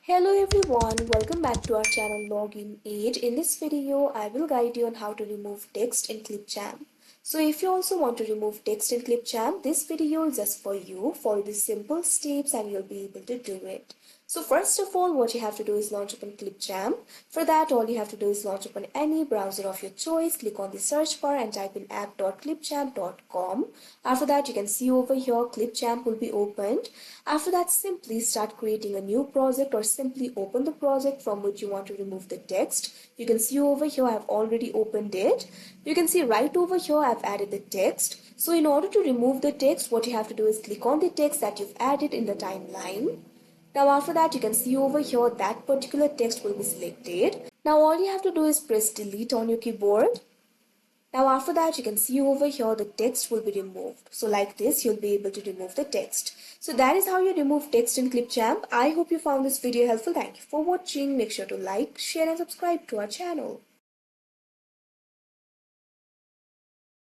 Hello everyone, welcome back to our channel Login Aid. In this video, I will guide you on how to remove text in Clipchamp. So if you also want to remove text in Clipchamp, this video is just for you. Follow these simple steps and you'll be able to do it. So first of all, what you have to do is launch open Clipchamp. For that, all you have to do is launch open any browser of your choice. Click on the search bar and type in app.clipchamp.com. After that, you can see over here Clipchamp will be opened. After that, simply start creating a new project or simply open the project from which you want to remove the text. You can see over here I have already opened it. You can see right over here I have added the text. So in order to remove the text, what you have to do is click on the text that you've added in the timeline. Now after that, you can see over here that particular text will be selected. Now all you have to do is press delete on your keyboard. Now after that, you can see over here the text will be removed. So like this, you'll be able to remove the text. So that is how you remove text in Clipchamp. I hope you found this video helpful. Thank you for watching. Make sure to like, share and subscribe to our channel.